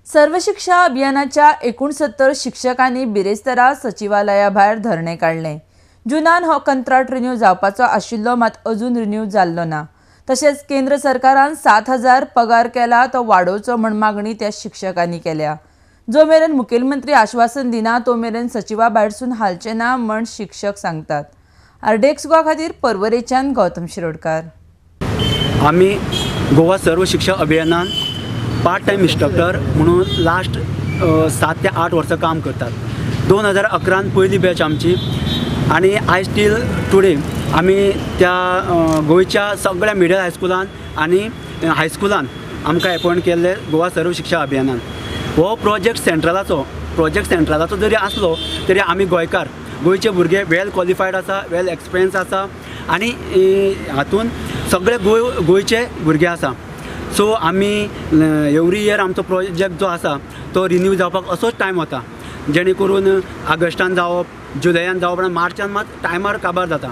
सर्व शिक्षा अभियानाच्या 69 शिक्षकांनी बिरेस्तारा सचिवालया भायर धरणे काढले। जुनान हो कंत्राट रिन्यू जावपाचो आशिल्लो, मात अजून रिन्यू जाल्लो ना। तशेंच केंद्र सरकारान 7,000 पगार केला तो वाडोवचो म्हण मागणी त्या शिक्षकांनी केल्या। जो मेरेन मुखेलमंत्री आश्वासन दिना तो मेरेन सचिवा भायरसून हालचे ना म्हण शिक्षक सांगतात। आरडेक्स गोवा खातीर पर्वरेच्यान गौतम शिरोडकार। आम्ही गोवा सर्व शिक्षा अभियानान पार्ट टाइम इंस्ट्रक्टर म्हणून लास्ट 7 ते 8 वर्सां काम करतात। 2011 पहिली बॅच आमची आणि आयज टील टुडे आम्ही त्या गोयच्या सगळ्या मिडल हायस्कुलान आणि हायस्कुलान आमकां अपॉइंट केल्ले गोवा सर्व शिक्षा अभियानान। हो प्रोजेक्ट सेंट्रलाचो जरी असलो तरी आम्ही गोयचे भुरगे वेल क्वॉलिफायड आसा, वेल एक्सपिरियन्स आसा आणि हातून सगळे गोयचे भुरगे आसा। सो आम्ही एवरी इयर आमचो प्रोजेक्ट जो आसा तो रिन्यू जावपाक असोच टायम वता, जेणे करून ऑगस्टान जावप, जुलयान जावप आनी मार्चान मात टायमार काबार जाता।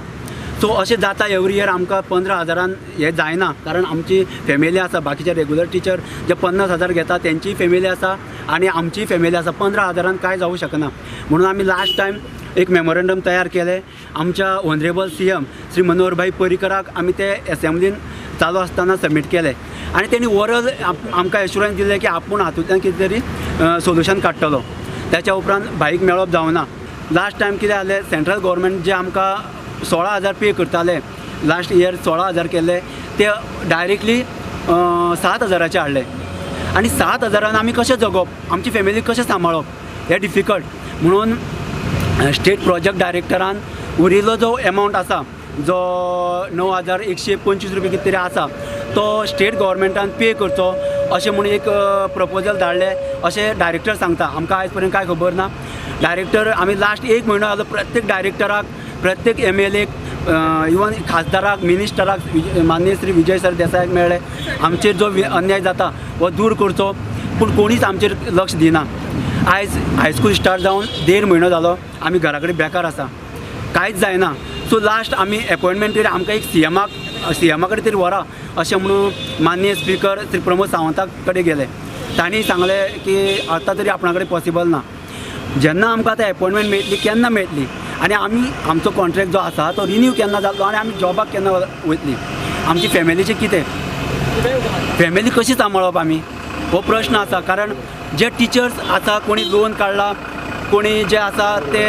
सो अशें जाता एवरी इयर आमकां 15,000 हे जायना, कारण आमची फॅमिली आसा, बाकीचे रेग्युलर टीचर जे 50,000 घेता त्यांची फॅमिली आसा आणि आमची फॅमिली आसा। 15,000 काय जावं शकना, म्हणून आम्ही लास्ट टायम एक मेमोरंडम तयार केले। आमच्या ऑनरेबल CM श्री मनोहर भाई पर्रीकराक आम्ही ते असेंब्लीन चालू असताना सबमीट केले आणि त्यांनी ओवरऑल आमकां एश्युरन्स दिले की आपूण हातूंतल्यान कितें तरी सोल्युशन काडटलो। त्याच्या उपरांत भाईक मेळप जावना। लास्ट टायम कितें जालें, सेंट्रल गव्हर्मेंट जे आमकां 16,000 पे करताले, लास्ट इयर 16,000 केले, ते डायरेक्टली 7,000 हाडले आणि 7,000 आमी कशें जगप, आमची फॅमिली कशें सांबाळप हें डिफिकल्ट। म्हणून स्टेट प्रोजेक्ट डायरेक्टरान उरिल्लो जो अमावंट आसा, जो 9,125 रुपये कितें तरी आसा, तो स्टेट गव्हर्मेंटान पे करचो अशें म्हणून एक प्रपोजल धाडले अशें डायरेक्टर सांगता। आमकां आयज पर्यंत काय खबर ना। डायरेक्टर आमी लास्ट 1 म्हयनो जालो प्रत्येक डायरेक्टराक, प्रत्येक MLA इवन खासदाराक, मिनिस्टराक माननीय श्री विजय सर देसायाक मेळ्ळे, आमचेर जो अन्याय जाता हो दूर करचो, पूण कोणीच आमचेर लक्ष दिना। आयज हायस्कूल स्टार्ट जावन 1.5 म्हयनो जालो, आमी घरा कडेन बेकार आसा, कांयच जायना। सो लास्ट आमी अपॉइंटमेंट तरी आमकां एक CMा कडेन तरी व्हरा अशें म्हणून माननीय स्पीकर श्री प्रमोद सावंता कडेन गेले। तांणी सांगलें की आतां तरी आपणा कडेन पॉसिबल ना, जेन्ना आमकां आतां अपॉइंटमेंट मेळटली केन्ना मेळटली आनी आमी आमचो कॉन्ट्रॅक्ट जो आसा तो रिन्यू केन्ना जातलो आनी आमी जॉबाक केन्ना वयतली, आमची फॅमिलीचें कितें, फॅमिली कशी सांबाळप आमी, हो प्रश्न आसा। कारण जे टिचर्स आसा, कोणी लोन काडला, कोणी जे आसा ते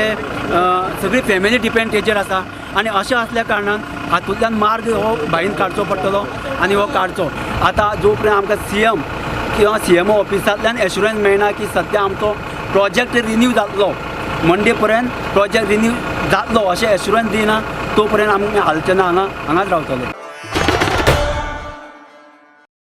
सगळी फॅमिली डिपेंड तेजेर आसा आणि अशें असल्या कारणान हातूंतल्यान मार्ग हो भाईन काडचो पडटलो आणि हो काडचो। आतां जो पर्यंत आमकां CM किंवा CMO ऑफिसांतल्यान एश्युरन्स मेळना की सद्या आमचो प्रोजेक्ट रिन्यू जातलो, मंडे पर्यंत प्रोजेक्ट रिन्यू जातलो अशें एश्युरन्स दिना, तो पर्यंत आमी हालचे ना, हांगाच रावतले।